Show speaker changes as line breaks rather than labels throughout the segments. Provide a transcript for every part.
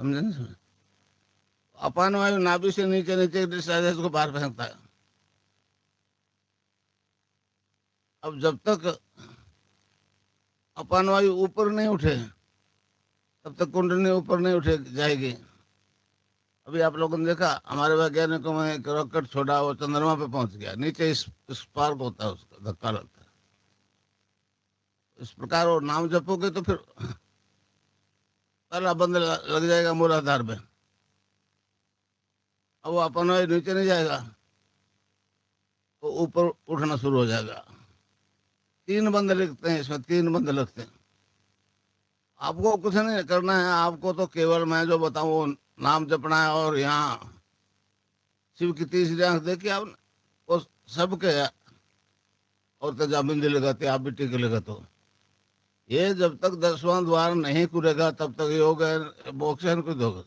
समझे नहीं समझे? अपान वायु नाभि से नीचे नीचे डिस्चार्ज है, उसको बाहर फेंकता है। अब जब तक अपान वायु ऊपर नहीं उठे तब तक कुंडली ऊपर नहीं उठे जाएगी। अभी आप लोगों ने देखा, हमारे वैज्ञानिकों में एक रॉकेट छोड़ा, वो चंद्रमा पे पहुंच गया, नीचे स्पार्क होता है, उसका धक्का लगता है। इस प्रकार वो नाम जपोगे तो फिर पहला बंद लग जाएगा मूलाधार में। अब वो अपन वायु नीचे नहीं जाएगा, वो ऊपर उठना शुरू हो जाएगा। 3 बंद लिखते हैं इसमें, 3 बंद लिखते हैं। आपको कुछ नहीं करना है, आपको तो केवल मैं जो बताऊं वो नाम जपना है। और यहाँ शिव की तीसरी आंख देखी आपने, वो सबके और तेजा बिंदी लगाते, आप भी टीके लगाते हो। ये जब तक 10वां द्वार नहीं खुलेगा तब तक योग है, मोक्ष है कुछ होगा।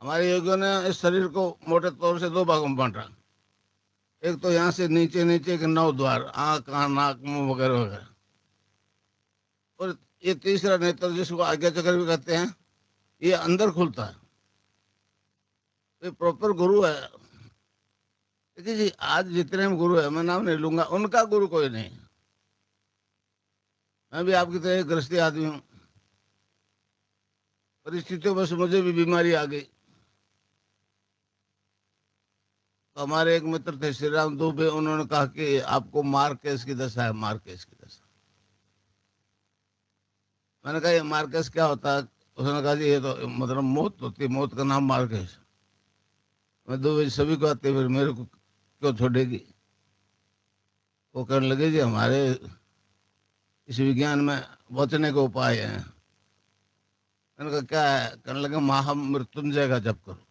हमारे योगियों ने इस शरीर को मोटे तौर से 2 भागों में बांटा। एक तो यहाँ से नीचे नीचे के 9 द्वार, आँख कान नाक मुंह वगैरह वगैरह, और ये तीसरा नेत्र जिसको आज्ञा चक्र भी कहते हैं, ये अंदर खुलता है। ये प्रॉपर गुरु है। देखिए जी, आज जितने हम गुरु है, मैं नाम नहीं लूंगा, उनका गुरु कोई नहीं। मैं भी आपकी तरह एक गृहस्थी आदमी हूँ। परिस्थितियों में से मुझे भी बीमारी आ गई, तो हमारे एक मित्र थे श्री राम दुबे, उन्होंने कहा कि आपको मार्केस की दशा है, मार्केस की दशा। मैंने कहा ये मार्केस क्या होता है? उसने कहा जी ये तो मतलब मौत होती है, मौत का नाम मार्केस। मैं दुबे सभी को आते, फिर मेरे को क्यों छोड़ेगी? वो कहने लगे जी हमारे इस विज्ञान में बचने के उपाय हैं। मैंने कहा क्या है? कहने लगे महामृत्युंजय का जप करो।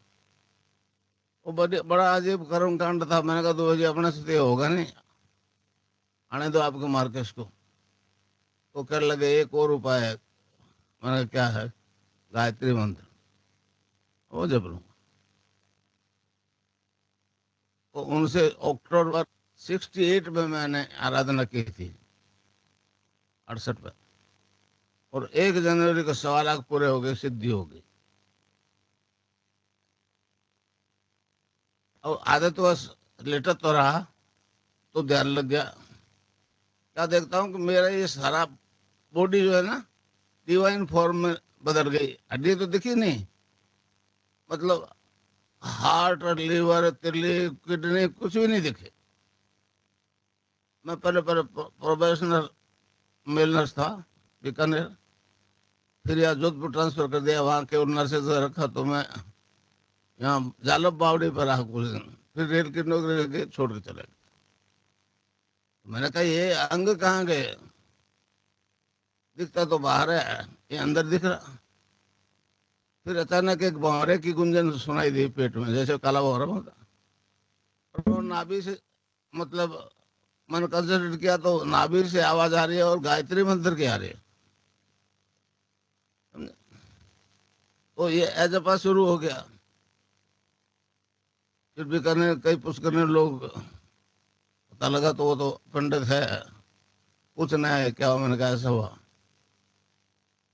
वो बड़ा अजीब कर्म कांड था। मैंने कहा दुबे जी अपने से तो ये होगा नहीं, आने दो आपके मार्केस को। वो कहने लगे एक और उपाय है। मैंने कहा क्या है? गायत्री मंत्र, वो जप लूंगा। तो उनसे अक्टूबर 68 में मैंने आराधना की थी, 68 में, और 1 जनवरी को 1.25 लाख पूरे हो गए, सिद्धि हो गई। और आदतवश लेटा तो रहा, तो ध्यान लग गया। क्या देखता हूँ कि मेरा ये सारा बॉडी जो है ना, डिवाइन फॉर्म में बदल गई। हड्डी तो दिखी नहीं, मतलब हार्ट और लीवर तिल्ली किडनी कुछ भी नहीं दिखे। मैं पहले पहले प्रोफेशनल मेल नर्स था बीकानेर, फिर यहाँ जोधपुर ट्रांसफर कर दिया, वहाँ के नर्सेज रखा, तो मैं यहाँ जालब बावड़ी पर रहा कुछ दिन, फिर रेल की नौकरी लेके छोड़ के चले गए। मैंने कहा ये अंग कहाँ गए? दिखता तो बाहर है, ये अंदर दिख रहा। फिर अचानक एक भौरे की गुंजन सुनाई दी पेट में, जैसे काला भौरा होता। और वो नाभि से, मतलब मैंने कंसंट्रेट किया तो नाभि से आवाज आ रही है और गायत्री मंत्र की आ रही है। समझे? तो ये एजपा शुरू हो गया। फिर भी करने कई पुष्कर लोग पता लगा, तो वो तो पंडित है, पूछना है क्या हुआ? मैंने कहा ऐसा हुआ।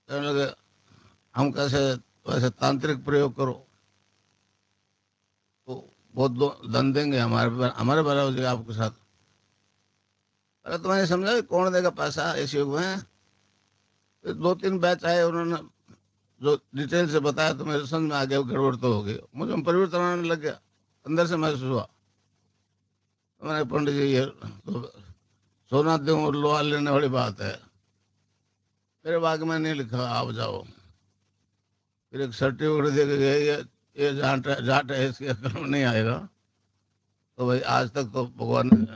कहने लगे हम कैसे? वैसे तांत्रिक प्रयोग करो तो बहुत धन देंगे, हमारे भला हो जाएगा आपके साथ। अरे तो मैंने समझा कि कौन देगा पैसा इस युग में। फिर 2-3 बैच आए, उन्होंने जो डिटेल से बताया तो मेरे समझ में आ गया गड़बड़ तो हो गई, मुझे में परिवर्तन आने लग गया, अंदर से महसूस हुआ। तो मैंने पंडित जी ये तो सोना दूं और लोहा लेने वाली बात है, मेरे भाग में नहीं लिखा, आप जाओ। फिर एक सर्टिफिकेट दे के गए, ये जाट जाट है, इसके अकल में नहीं आएगा। तो भाई आज तक तो भगवान ने,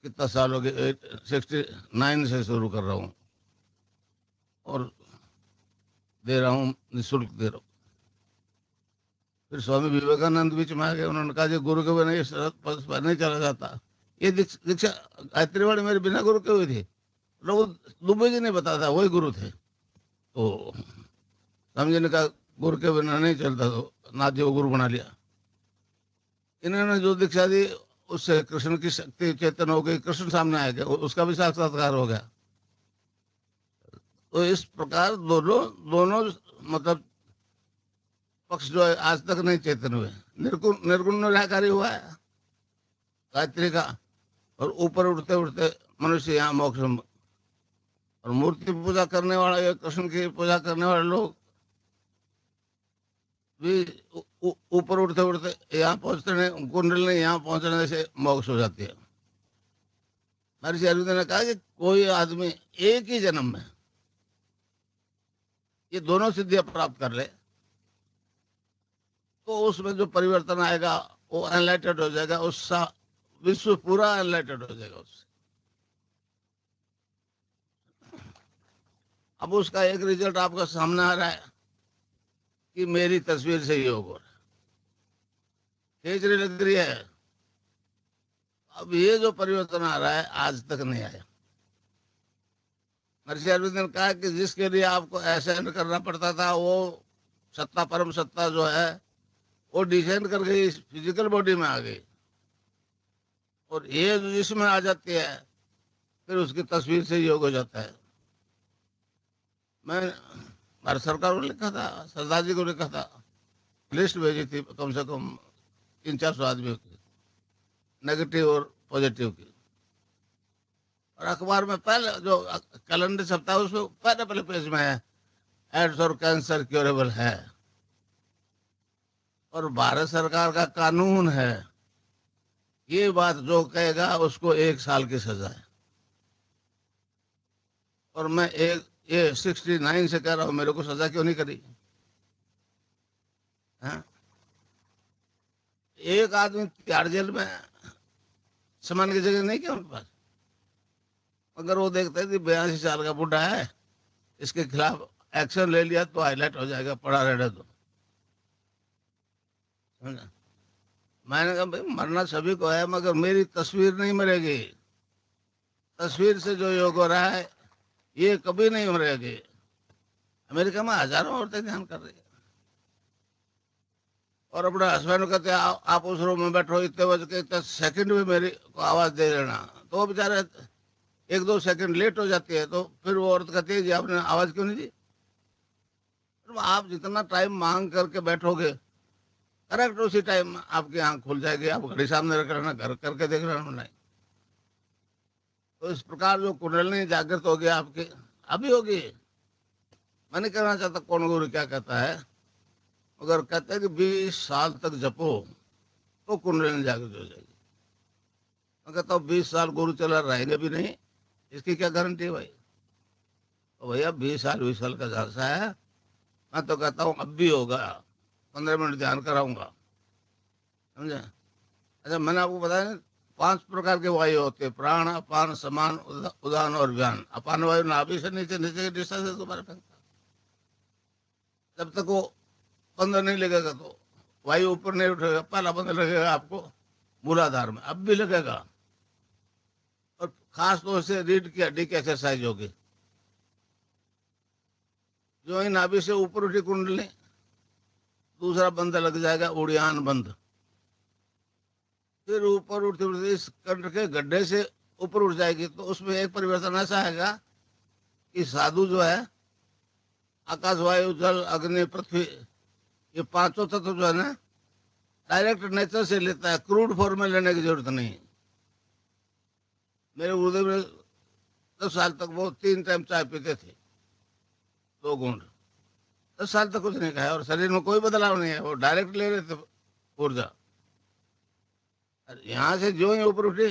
कितना साल हो गए, 69 से शुरू कर रहा हूँ और दे रहा हूँ, निःशुल्क दे रहा हूँ। फिर स्वामी विवेकानंद बीच में आ गए, उन्होंने कहा जी गुरु के बिना ये पद पर नहीं चला जाता। ये दीक्षा गायत्री वाणी मेरे बिना गुरु के हुई थी, लोग दुबे जी ने बताया था, वही गुरु थे। तो स्वामी जी ने कहा गुरु के बिना नहीं चलता, तो नाथ जी को गुरु बना लिया। इन्होंने जो दीक्षा दी उससे कृष्ण की शक्ति चेतन हो गई, कृष्ण सामने आ गया, उसका भी साक्षात्कार हो गया। तो इस प्रकार दोनों दोनों मतलब पक्ष जो है आज तक नहीं चेतन हुए। निर्गुण निर्गुण निराकारी हुआ है गायत्री का, और ऊपर उठते उठते मनुष्य यहाँ मोक्ष और मूर्ति पूजा करने वाले, कृष्ण की पूजा करने वाले लोग भी ऊपर उठते उठते यहाँ पहुंचते नहीं, कुंडल ने यहाँ पहुंचने से मोक्ष हो जाती है। महर्षि अरविंद ने कहा कि कोई आदमी एक ही जन्म में ये दोनों सिद्धियां प्राप्त कर ले तो उसमें जो परिवर्तन आएगा वो एनलाइटेड हो जाएगा, उसका विश्व पूरा एनलाइटेड हो जाएगा उससे। अब उसका एक रिजल्ट आपका सामने आ रहा है कि मेरी तस्वीर से योग हो रहा है, खींचने लग रही है। अब ये जो परिवर्तन आ रहा है आज तक नहीं आया। महर्षि अरविंद ने कहा कि जिसके लिए आपको असेंड करना पड़ता था वो सत्ता, परम सत्ता जो है वो डिसेंड कर गई, फिजिकल बॉडी में आ गई, और ये जो जिसमें आ जाती है फिर उसकी तस्वीर से योग हो जाता है। मैं भारत सरकार को लिखा था, सरदार जी को लिखा था, लिस्ट भेजी थी कम से कम 300-400 आदमियों की, नेगेटिव और पॉजिटिव की। और अखबार में पहले जो कैलेंडर छपता है उसमें पहले पहले पेज में है एड्स और कैंसर क्योरेबल है, और भारत सरकार का कानून है ये बात जो कहेगा उसको 1 साल की सजा है। और मैं एक ये 69 से कह रहा हूँ, मेरे को सजा क्यों नहीं करी? हाँ? एक आदमी तिहाड़ जेल में समान की जगह नहीं क्या उनके पास? अगर वो देखते हैं कि 82 साल का बुढ़ा है, इसके खिलाफ एक्शन ले लिया तो हाईलाइट हो जाएगा, पड़ा रहने दो। समझा? मैंने कहा भाई मरना सभी को है मगर मेरी तस्वीर नहीं मरेगी। तस्वीर से जो योग हो रहा है ये कभी नहीं मरेगी। अमेरिका में हजारों औरतें ध्यान कर रही है, और अपने हस्बैंड को कहते आप उस रूम में बैठो, इतने बज के इतने सेकंड में मेरी को आवाज दे देना, तो वो बेचारे 1-2 सेकंड लेट हो जाती है, तो फिर वो औरत कहती है जी आपने आवाज क्यों नहीं दी? तो आप जितना टाइम मांग करके बैठोगे करेक्ट उसी टाइम आपकी आंख खुल जाएगी, आप घड़ी सामने रख लेना, घर करके देख लेना नहीं। तो इस प्रकार जो कुंडलिनी जागृत होगी आपकी, अभी होगी। मैं नहीं कहना चाहता कौन गुरु क्या कहता है, मगर कहते हैं कि 20 साल तक जपो तो कुंडलिनी जागृत हो जाएगी। मैं कहता हूँ 20 साल गुरु चला रहेंगे भी नहीं, इसकी क्या गारंटी है भाई? तो भैया 20 साल का झांसा है। मैं तो कहता हूँ अब भी होगा, 15 मिनट ध्यान कराऊंगा, समझे? अच्छा मैंने आपको बताया ना 5 प्रकार के वायु होते हैं, प्राण, अपान, समान, उदान और व्यान। अपान वायु नाभि से नीचे, नीचे की दिशा से दोबारा फेंकता। जब तक वो बंद नहीं लगेगा तो वायु ऊपर नहीं उठेगा, पहला बंद लगेगा आपको मूलाधार में, अब भी लगेगा। और खास तौर से रीढ़ की हड्डी की एक्सरसाइज होगी। जो ही नाभि से ऊपर उठी कुंडली, दूसरा बंद लग जाएगा, उड़ियान बंद। फिर ऊपर उठते उठते इस कंठ के गड्ढे से ऊपर उठ जाएगी, तो उसमें एक परिवर्तन ऐसा आएगा कि साधु जो है आकाश, वायु, जल, अग्नि, पृथ्वी, ये 5 तत्व जो है ना डायरेक्ट नेचर से लेता है, क्रूड फॉर्म में लेने की जरूरत नहीं। मेरे गुरुदेव में 10 साल तक वो 3 टाइम चाय पीते थे, 2 घूंट, 10 साल तक कुछ नहीं खाया और शरीर में कोई बदलाव नहीं है, वो डायरेक्ट ले रहे थे ऊर्जा। यहाँ से जो ही ऊपर उठे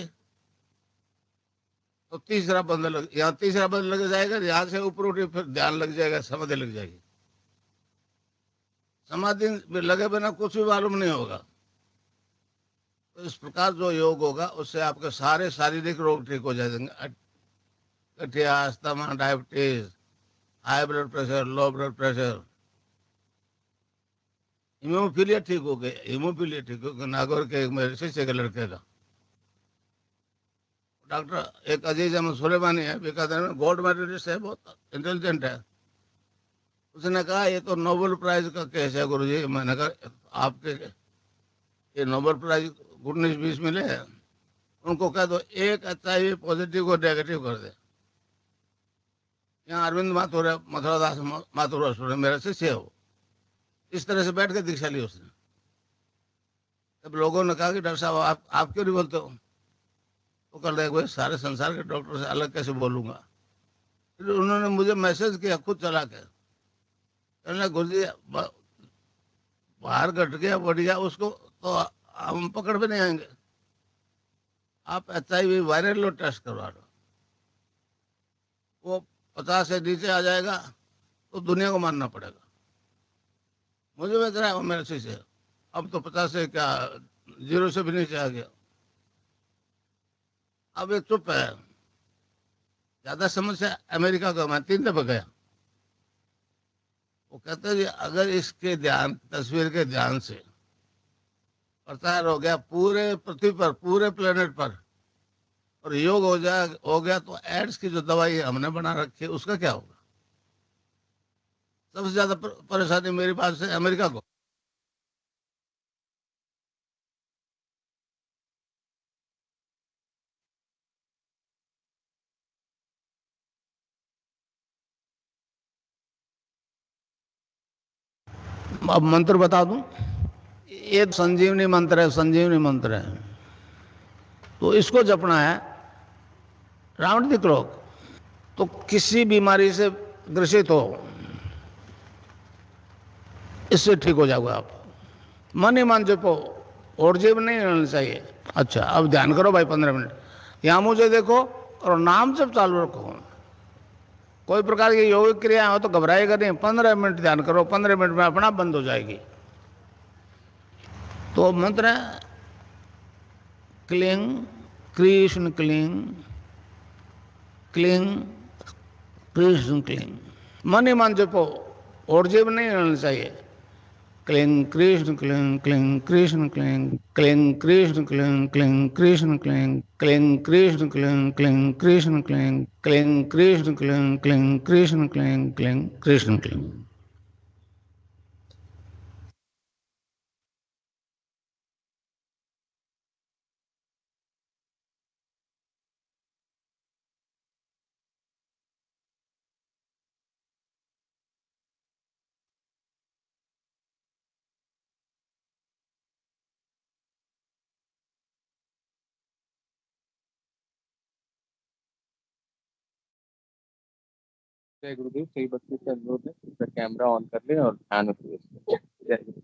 तो तीसरा बंद लग, यहाँ तीसरा बंद लग जाएगा, यहाँ से ऊपर उठे फिर ध्यान लग जाएगा, समाधि लग जाएगी। समाधि लगे बिना कुछ भी मालूम नहीं होगा। तो इस प्रकार जो योग होगा उससे आपके सारे शारीरिक रोग ठीक हो जाएंगे। गठिया, asthma, diabetes, high blood pressure, low blood pressure, haemophilia ठीक हो गए। हीमोफीलिया ठीक हो गया नागौर के मेरे शिष्य के लड़के का। डॉक्टर एक अजीज अहमद सुलेमानी है, बीकानेर में, गॉड मेडलिस्ट है, बहुत इंटेलिजेंट है। उसने कहा ये तो नोबेल प्राइज का केस है गुरुजी। मैंने कहा आपके ये नोबेल प्राइज 19-20 मिले हैं, उनको कह दो एक HIV पॉजिटिव को नेगेटिव कर दे, यहाँ अरविंद माथुर है, मथुरादास माथुर असुर है, मेरा शिष्य है वो। इस तरह से बैठ के दीक्षा ली उसने। तब लोगों ने कहा कि डॉक्टर साहब आप क्यों नहीं बोलते हो? वो कर रहे भाई, सारे संसार के डॉक्टर से अलग कैसे बोलूंगा? फिर उन्होंने मुझे मैसेज किया खुद चला के, कहने लगा, गुरु जी बाहर घट गया बढ़ गया उसको तो हम पकड़ में नहीं आएंगे। आप HIV वायरल लोड टेस्ट करवा लो, वो 50 से नीचे आ जाएगा तो दुनिया को मानना पड़ेगा। मुझे बच रहा है वो मेरे से, अब तो 50 से क्या, 0 से भी नीचे आ गया। अब ये चुप है। ज्यादा समस्या अमेरिका का, मैं 3 दफे गया। वो कहते हैं जी अगर इसके ध्यान, तस्वीर के ध्यान से प्रचार हो गया पूरे पृथ्वी पर, पूरे प्लेनेट पर, और योग हो गया तो एड्स की जो दवाई हमने बना रखी है उसका क्या होगा? सबसे ज्यादा परेशानी मेरी बात से अमेरिका को। अब मंत्र बता दूं, ये संजीवनी मंत्र है, संजीवनी मंत्र है। तो इसको जपना है राउंड द क्लॉक। तो किसी बीमारी से ग्रसित हो, इससे ठीक हो जाओगे आप। मन ही मन जपो, और जेब नहीं रहना चाहिए। अच्छा अब ध्यान करो भाई 15 मिनट, यहाँ मुझे देखो और नाम जब चालू रखो। कोई प्रकार की योगिक क्रिया हो तो घबराएगा नहीं, 15 मिनट ध्यान करो, 15 मिनट में अपना बंद हो जाएगी। तो मंत्र है cling Krishna cling, cling Krishna cling. मन ही मन जपो, और जेब नहीं रहना चाहिए। Cling Krishna cling, cling Krishna cling, cling Krishna cling, cling Krishna cling, cling Krishna cling, cling Krishna cling, cling Krishna cling, cling Krishna cling, cling Krishna cling.
जय गुरुदेव। सही बत्तीस का अनुरोध है, उसका कैमरा ऑन कर ले और ध्यान रखिए इसमें। जय गुरु।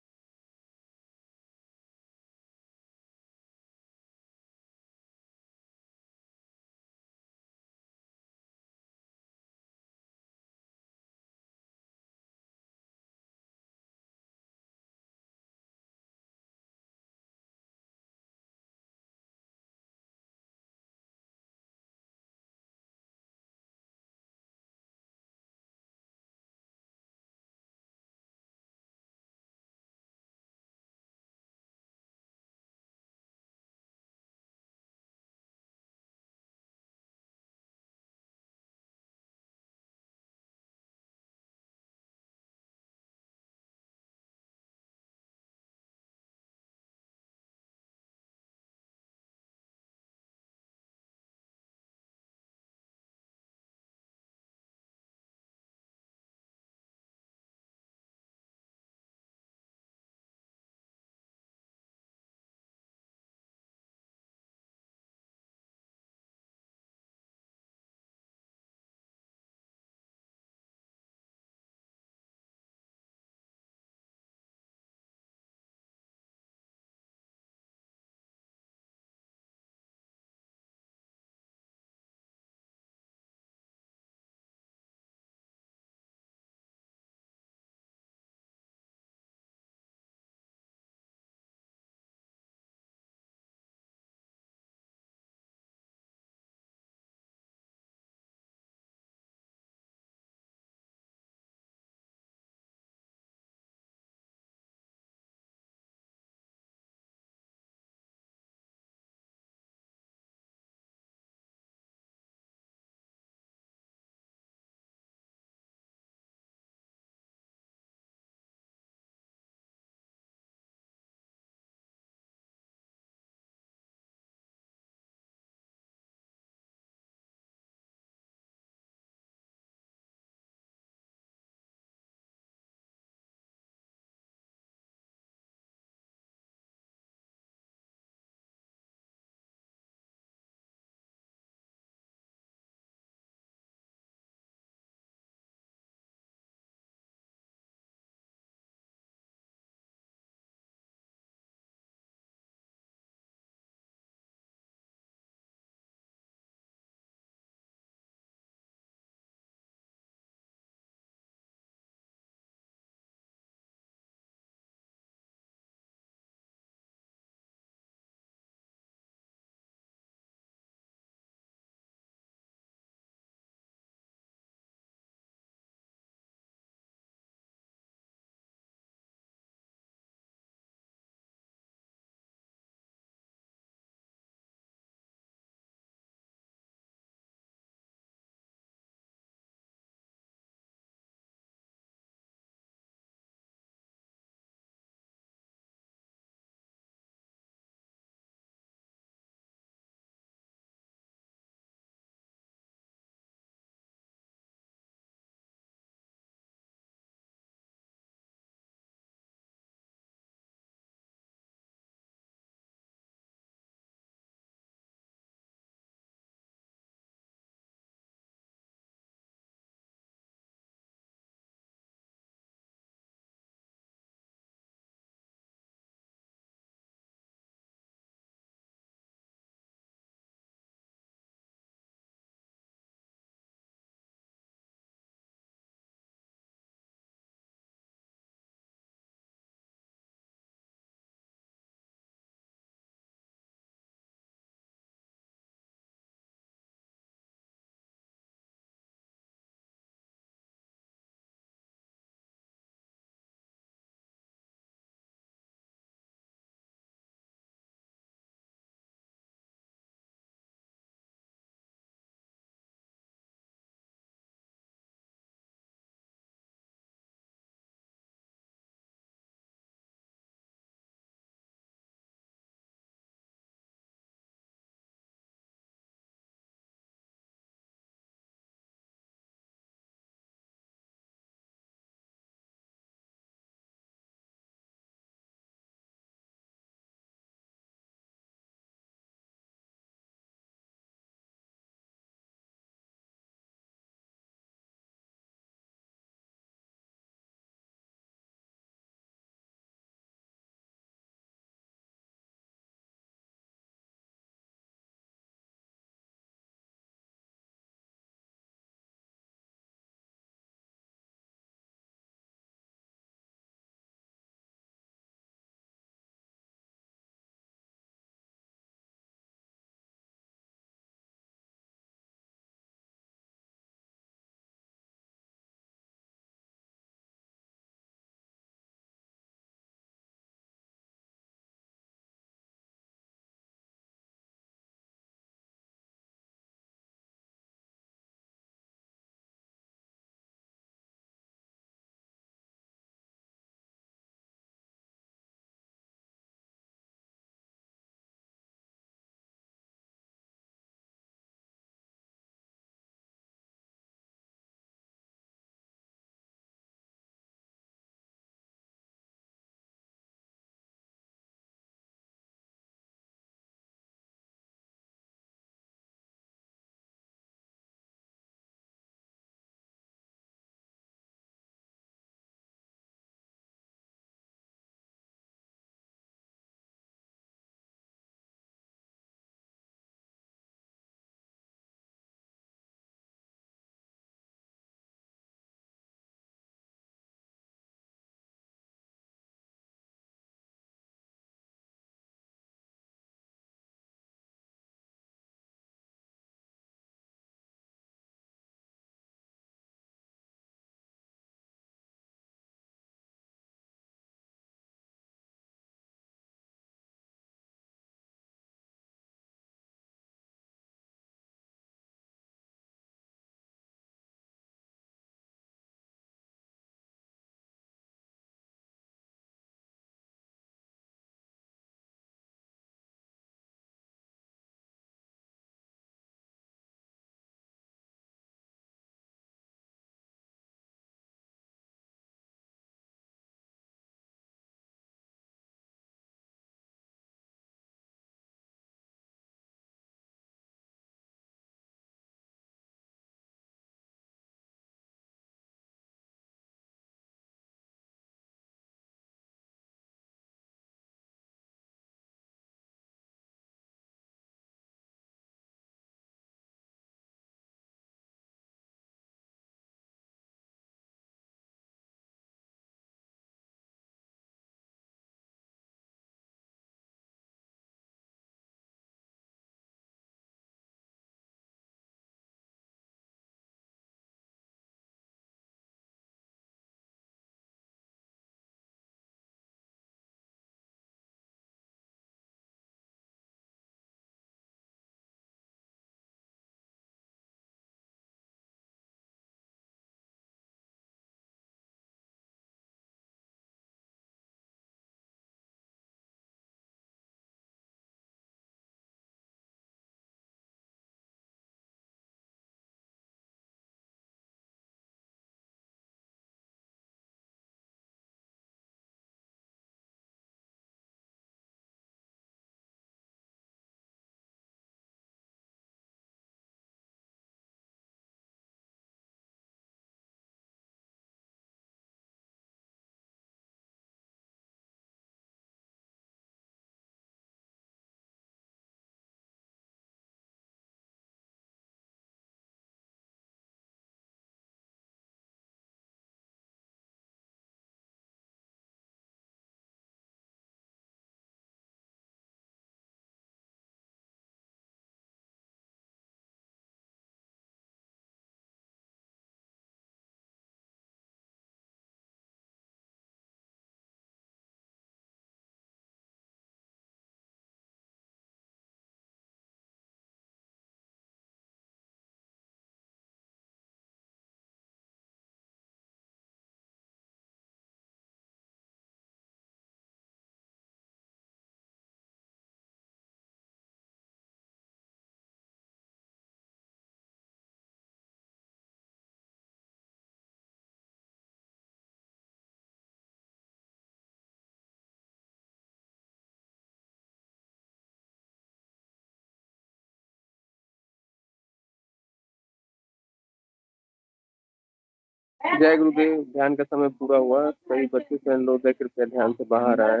जय गुरुदेव। ध्यान का समय पूरा हुआ। सभी बच्चों से अनुरोध है कृपया ध्यान से बाहर आए।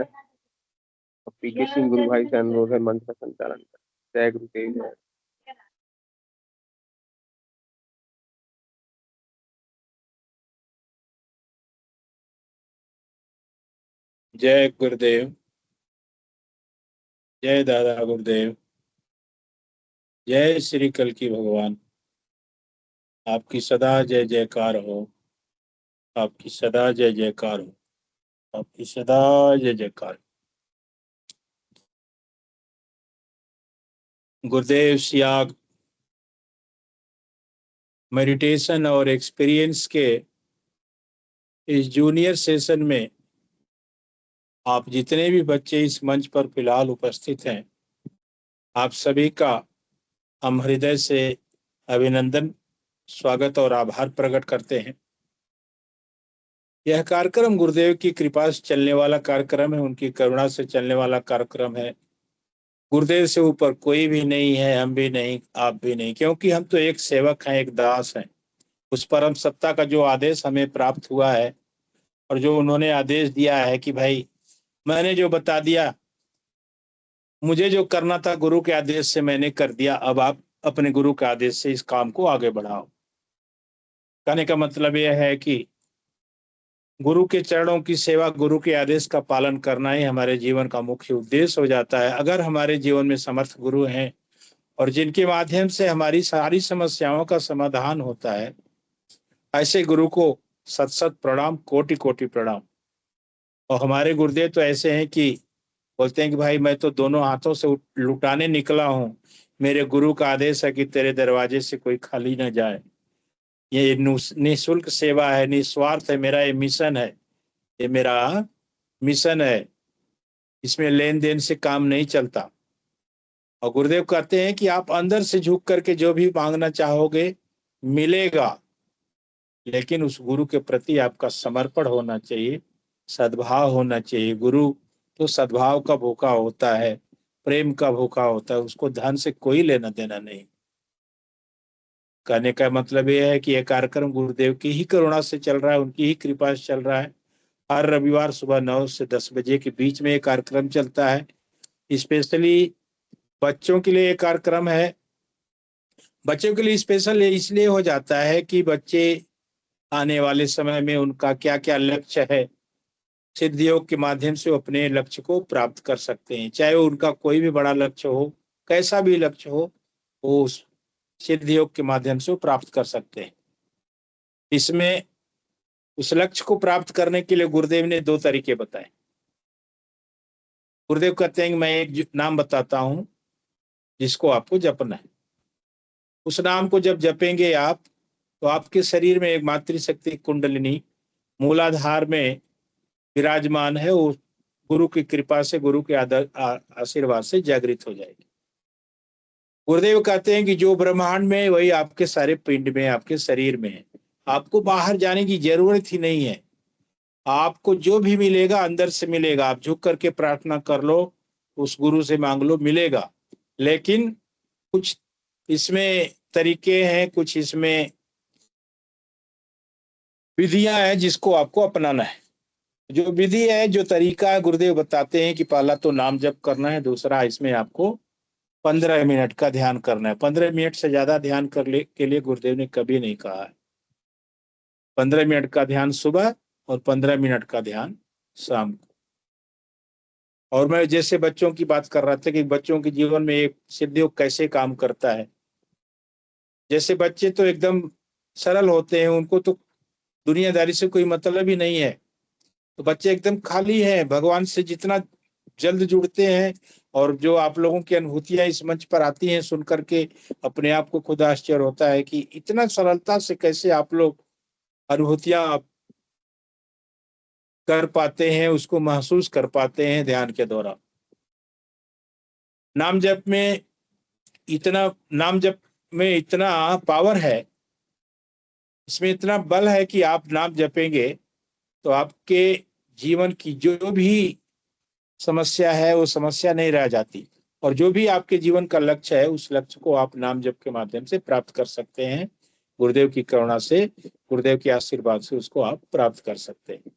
और पीके सिंह गुरु भाई से अनुरोध है मंच का संचालन करें। जय गुरुदेव। जय।
जय गुरुदेव। जय दादा गुरुदेव। जय श्री कल्कि भगवान। आपकी सदा जय जयकार हो। आपकी सदा जय जयकार हो। आपकी सदा जय जयकार। गुरुदेव सियाग मेडिटेशन और एक्सपीरियंस के इस जूनियर सेशन में आप जितने भी बच्चे इस मंच पर फिलहाल उपस्थित हैं, आप सभी का हम हृदय से अभिनंदन, स्वागत और आभार प्रकट करते हैं। यह कार्यक्रम गुरुदेव की कृपा से चलने वाला कार्यक्रम है, उनकी करुणा से चलने वाला कार्यक्रम है। गुरुदेव से ऊपर कोई भी नहीं है, हम भी नहीं, आप भी नहीं, क्योंकि हम तो एक सेवक हैं, एक दास हैं। उस परम सत्ता का जो आदेश हमें प्राप्त हुआ है और जो उन्होंने आदेश दिया है कि भाई मैंने जो बता दिया, मुझे जो करना था गुरु के आदेश से मैंने कर दिया, अब आप अपने गुरु के आदेश से इस काम को आगे बढ़ाओ। कहने का मतलब यह है कि गुरु के चरणों की सेवा, गुरु के आदेश का पालन करना ही हमारे जीवन का मुख्य उद्देश्य हो जाता है। अगर हमारे जीवन में समर्थ गुरु हैं और जिनके माध्यम से हमारी सारी समस्याओं का समाधान होता है, ऐसे गुरु को सत सत प्रणाम, कोटि कोटि प्रणाम। और हमारे गुरुदेव तो ऐसे हैं कि बोलते हैं कि भाई मैं तो दोनों हाथों से लुटाने निकला हूँ, मेरे गुरु का आदेश है कि तेरे दरवाजे से कोई खाली ना जाए। ये निःशुल्क सेवा है, निस्वार्थ है, मेरा ये मिशन है, ये मेरा मिशन है। इसमें लेन देन से काम नहीं चलता। और गुरुदेव कहते हैं कि आप अंदर से झुक करके जो भी मांगना चाहोगे मिलेगा, लेकिन उस गुरु के प्रति आपका समर्पण होना चाहिए, सद्भाव होना चाहिए। गुरु तो सद्भाव का भूखा होता है, प्रेम का भूखा होता है, उसको धन से कोई लेना देना नहीं। कहने का मतलब यह है कि यह कार्यक्रम गुरुदेव की ही करुणा से चल रहा है, उनकी ही कृपा से चल रहा है। हर रविवार सुबह 9 से 10 बजे के बीच में ये कार्यक्रम चलता है। स्पेशली बच्चों के लिए ये कार्यक्रम है। बच्चों के लिए स्पेशल इसलिए हो जाता है कि बच्चे आने वाले समय में उनका क्या क्या लक्ष्य है, सिद्ध योग के माध्यम से वो अपने लक्ष्य को प्राप्त कर सकते हैं। चाहे वो उनका कोई भी बड़ा लक्ष्य हो, कैसा भी लक्ष्य हो, वो उस सिद्ध योग के माध्यम से वो प्राप्त कर सकते हैं। इसमें उस लक्ष्य को प्राप्त करने के लिए गुरुदेव ने 2 तरीके बताए। गुरुदेव कहते हैं कि मैं एक नाम बताता हूं जिसको आपको जपना है। उस नाम को जब जपेंगे आप, तो आपके शरीर में एक मातृशक्ति कुंडलिनी मूलाधार में विराजमान है, वो गुरु की कृपा से, गुरु के आशीर्वाद से जागृत हो जाएगी। गुरुदेव कहते हैं कि जो ब्रह्मांड में है वही आपके सारे पिंड में, आपके शरीर में है। आपको बाहर जाने की जरूरत ही नहीं है। आपको जो भी मिलेगा अंदर से मिलेगा। आप झुक करके प्रार्थना कर लो, उस गुरु से मांग लो, मिलेगा। लेकिन कुछ इसमें तरीके हैं, कुछ इसमें विधियां हैं जिसको आपको अपनाना है। जो विधि है, जो तरीका है, गुरुदेव बताते हैं कि पहला तो नाम जप करना है, दूसरा इसमें आपको 15 मिनट का ध्यान करना है। 15 मिनट से ज्यादा ध्यान के लिए गुरुदेव ने कभी नहीं कहा है। 15 मिनट का ध्यान सुबह और 15 मिनट का ध्यान शाम को। और मैं जैसे बच्चों की बात कर रहा था कि बच्चों के जीवन में एक सिद्ध योग कैसे काम करता है। जैसे बच्चे तो एकदम सरल होते हैं, उनको तो दुनियादारी से कोई मतलब ही नहीं है। तो बच्चे एकदम खाली हैं, भगवान से जितना जल्द जुड़ते हैं। और जो आप लोगों की अनुभूतियां इस मंच पर आती हैं, सुन करके अपने आप को खुद आश्चर्य होता है कि इतना सरलता से कैसे आप लोग अनुभूतियां कर पाते हैं, उसको महसूस कर पाते हैं ध्यान के दौरान। नाम जप में नाम जप में इतना पावर है, इसमें इतना बल है कि आप नाम जपेंगे तो आपके जीवन की जो भी समस्या है वो समस्या नहीं रह जाती। और जो भी आपके जीवन का लक्ष्य है, उस लक्ष्य को आप नाम जप के माध्यम से प्राप्त कर सकते हैं। गुरुदेव की करुणा से, गुरुदेव के आशीर्वाद से उसको आप प्राप्त कर सकते हैं।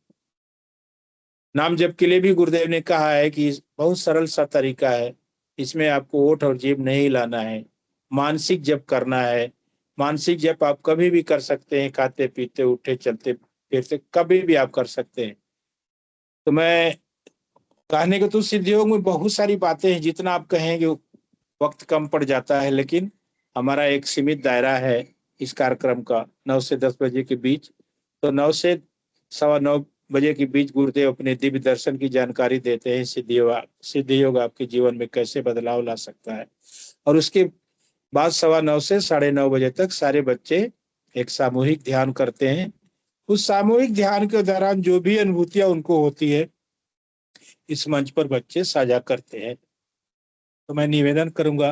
नाम जप के लिए भी गुरुदेव ने कहा है कि बहुत सरल सा तरीका है, इसमें आपको ओठ और जीभ नहीं लाना है, मानसिक जप करना है। मानसिक जप आप कभी भी कर सकते हैं, खाते पीते उठे चलते फिरते कभी भी आप कर सकते हैं। तो मैं कहने को तो सिद्धियों में बहुत सारी बातें हैं, जितना आप कहेंगे वक्त कम पड़ जाता है, लेकिन हमारा एक सीमित दायरा है इस कार्यक्रम का 9 से 10 बजे के बीच। तो 9 से 9:15 बजे के बीच गुरुदेव अपने दिव्य दर्शन की जानकारी देते हैं, सिद्धि योग आपके जीवन में कैसे बदलाव ला सकता है। और उसके बाद 9:15 से 9:30 बजे तक सारे बच्चे एक सामूहिक ध्यान करते हैं। उस सामूहिक ध्यान के दौरान जो भी अनुभूतियां उनको होती है, इस मंच पर बच्चे साझा करते हैं। तो मैं निवेदन करूंगा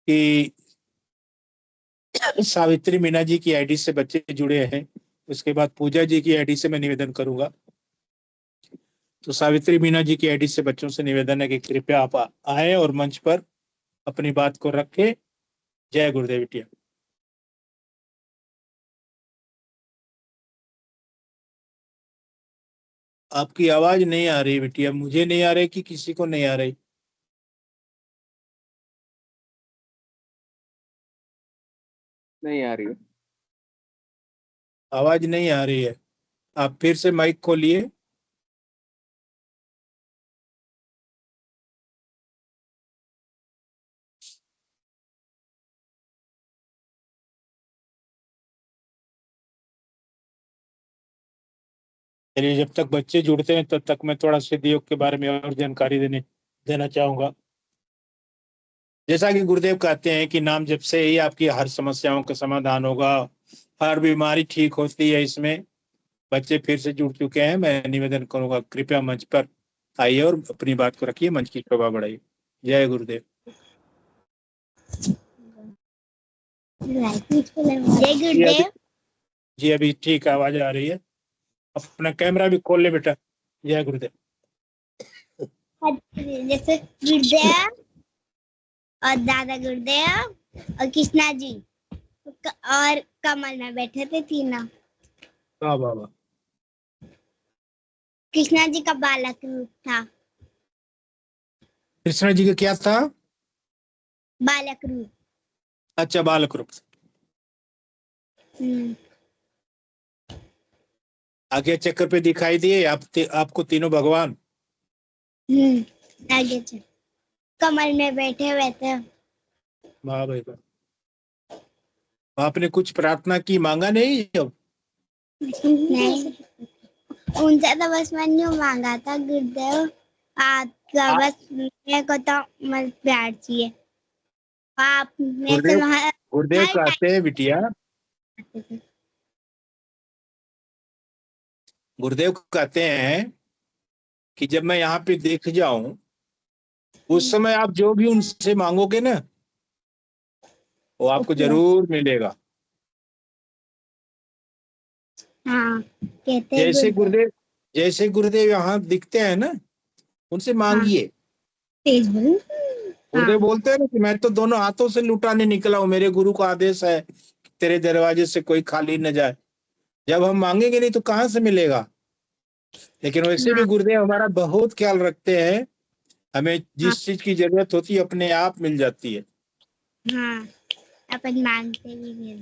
कि सावित्री मीना जी की आईडी से बच्चे जुड़े हैं, उसके बाद पूजा जी की आईडी से मैं निवेदन करूंगा। तो सावित्री मीना जी की आईडी से बच्चों से निवेदन है कि कृपया आप आए और मंच पर अपनी बात को रखें। जय गुरुदेव बिटिया। आपकी आवाज नहीं आ रही बिटिया, मुझे नहीं आ रही कि किसी को नहीं आ रही?
नहीं आ रही है।
आवाज नहीं आ रही है, आप फिर से माइक खोलिए। चलिए, जब तक बच्चे जुड़ते हैं तब तक मैं थोड़ा सिद्धि योग के बारे में और जानकारी देना चाहूंगा। जैसा कि गुरुदेव कहते हैं कि नाम जप से ही आपकी हर समस्याओं का समाधान होगा, हर बीमारी ठीक होती है। इसमें बच्चे फिर से जुड़ चुके हैं, मैं निवेदन करूंगा कृपया मंच पर आइए और अपनी बात को रखिए, मंच की शोभा बढ़ाइए। जय गुरुदेव।
जय गुरुदेव।
जी अभी ठीक आवाज आ रही है, अपना कैमरा भी खोल ले बेटा। जय गुरुदेव।
जैसे गुरुदेव और दादा गुरुदेव और कृष्णा जी और कमल में बैठे थे तीनों।
वाह वाह वाह।
कृष्णा जी का बालक रूप था।
कृष्णा जी का क्या था?
बालक रूप।
अच्छा, बालक रूप। आगे चक्कर पे दिखाई दिए आपको तीनों भगवान?
आगे चल कमल में बैठे हुए थे।
वाह भाई वाह। आपने कुछ प्रार्थना की, मांगा नहीं? अब
नहीं, उनसे तो बस मैंने मांगा था गुरुदेव आपका, बस मेरे को तो मत प्यार चाहिए। आप मेरे से
गुरुदेव कहते हैं बिटिया, गुरुदेव कहते हैं कि जब मैं यहाँ पे देख जाऊं उस समय आप जो भी उनसे मांगोगे ना वो आपको जरूर मिलेगा।
हाँ, कहते
जैसे गुरुदेव यहाँ दिखते हैं ना, उनसे मांगिए। गुरुदेव बोलते हैं ना कि मैं तो दोनों हाथों से लुटाने निकला हूँ, मेरे गुरु का आदेश है तेरे दरवाजे से कोई खाली न जाए। जब हम मांगेंगे नहीं तो कहाँ से मिलेगा? लेकिन वैसे भी गुरुदेव हमारा बहुत ख्याल रखते हैं, हमें जिस चीज की जरूरत होती है अपने आप मिल जाती है।
हाँ, अपन मांगते भी नहीं।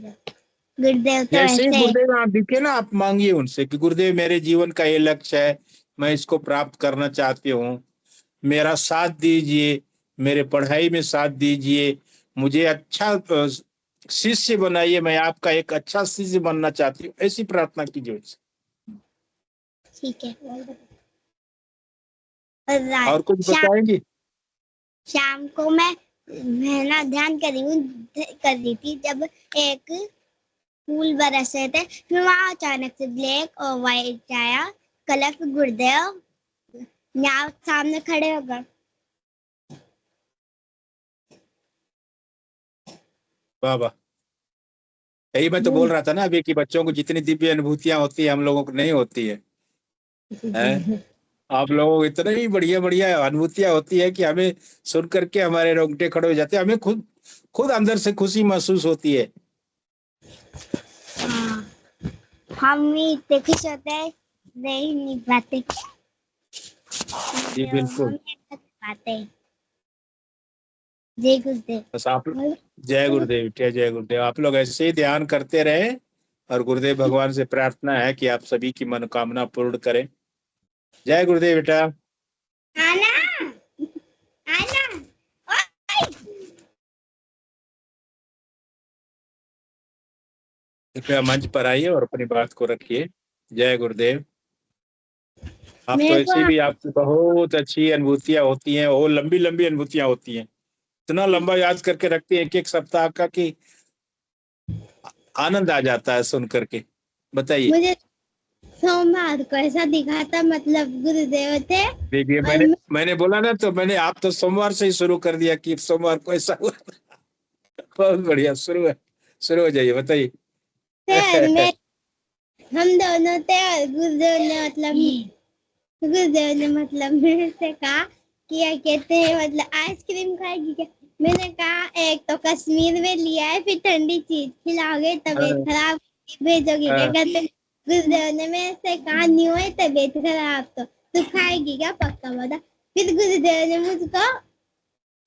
गुरुदेव तो
जैसे ही
ऐसे
गुरुदेव आप दिखे ना, आप मांगिए उनसे कि गुरुदेव मेरे जीवन का ये लक्ष्य है, मैं इसको प्राप्त करना चाहती हूँ, मेरा साथ दीजिए, मेरे पढ़ाई में साथ दीजिए, मुझे अच्छा शिष्य बनाइए, मैं आपका एक अच्छा शिष्य बनना चाहती हूँ। ऐसी प्रार्थना कीजिए।
ठीक है।
और कुछ बताएंगे?
शाम को मैं ना ध्यान कर रही थी जब एक फूल बरस रहे थे, फिर वहां अचानक से ब्लैक और व्हाइट आया कलर। गुरुदेव यहाँ सामने खड़े हो गए।
वाह वाह, यही मैं तो बोल रहा था ना अभी कि बच्चों को जितनी दिव्य अनुभूतियां होती है हम लोगों को नहीं होती है। आप लोगों को इतनी बढ़िया बढ़िया अनुभूतियां होती है कि हमें सुन करके हमारे रोंगटे खड़े हो जाते हैं, हमें खुद अंदर से खुशी महसूस होती है।
हाँ, हम भी इतने खुश होते हैं, रह नहीं पाते।
जी बिल्कुल।
हम नहीं कर पाते। जय गुरुदेव।
बस आप जय गुरुदेव बेटिया, जय गुरुदेव। आप लोग ऐसे ही ध्यान करते रहे और गुरुदेव भगवान से प्रार्थना है कि आप सभी की मनोकामना पूर्ण करें। जय गुरुदेव बेटा।
आना आना ओए!
कृपया मंच पर आइए और अपनी बात को रखिए। जय गुरुदेव। आप तो
मेरे
ऐसे
को
भी, आपकी बहुत अच्छी अनुभूतियां होती हैं, वो लंबी लंबी अनुभूतियां होती हैं, इतना लंबा याद करके रखती हैं एक एक सप्ताह का कि आनंद आ जाता है सुन करके। बताइए।
मुझे सोमवार को ऐसा दिखा था, मतलब गुरुदेव थे
देखिए,
और
मैंने बोला ना, तो मैंने आप तो सोमवार से ही शुरू कर दिया कि सोमवार को ऐसा हुआ। बहुत बढ़िया, शुरू हो जाइए, बताइए।
मैं हम दोनों थे और गुरुदेव ने मतलब मेरे से कहा कि क्या कहते हैं, मतलब आइसक्रीम खाएगी क्या? मैंने कहा एक तो कश्मीर में लिया है, फिर ठंडी चीज खिलाओगे, तबीयत खराब भेजोगे क्या? कहते गुरुदेव ने मेरे से कहा नहीं है तबीयत खराब तो तू खाएगी क्या? पक्का बता। फिर गुरुदेव ने मुझको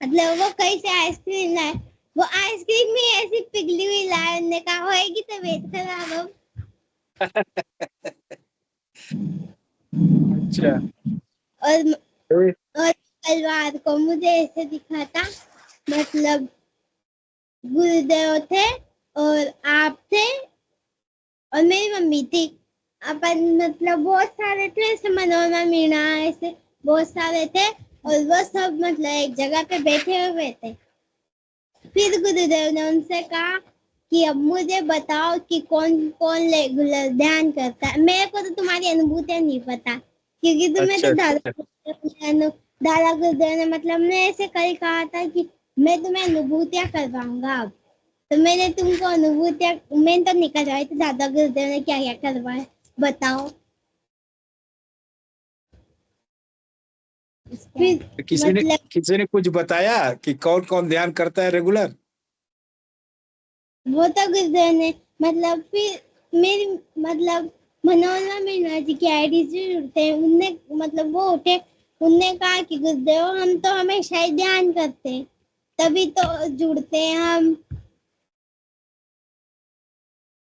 मतलब वो कहीं से आइसक्रीम लाए, वो आइसक्रीम भी ऐसी पिघली हुई लाए, उन्होंने कहा होएगी तबीयत खराब अब।
अच्छा।
और
तो
और कलवार को मुझे ऐसे दिखा था, मतलब गुरुदेव थे और आप थे और मेरी मम्मी थी। अपन मतलब बहुत सारे थे, ऐसे मनोरमा मीणा ऐसे बहुत सारे थे और वो सब मतलब एक जगह पे बैठे हुए थे। फिर गुरुदेव ने उनसे कहा कि अब मुझे बताओ कि कौन कौन रेगुलर ध्यान करता है। मेरे को तो तुम्हारी अनुभूतियां नहीं पता, क्योंकि तुम्हें
अच्छा
तो
अच्छा।
दादा गुरुदेव ने मतलब ने ऐसे कल कहा था कि मैं तुम्हें अनुभूतियां करवाऊंगा अब। तो मैंने तुमको अनुभूतियां मैं तो निकल आई थी, दादा गुरुदेव ने क्या क्या करवाया बताओ। फिर मतलब
किसी ने कुछ बताया कि कौन कौन ध्यान करता है रेगुलर?
वो तो गुरुदेव ने मतलब फिर मेरी मतलब मनोरमा मीना जी की आईडी से जुड़ते हैं, उनने मतलब वो उठे, उनने कहा कि गुरुदेव हम तो हमेशा ही ध्यान करते हैं, तभी तो जुड़ते हैं हम।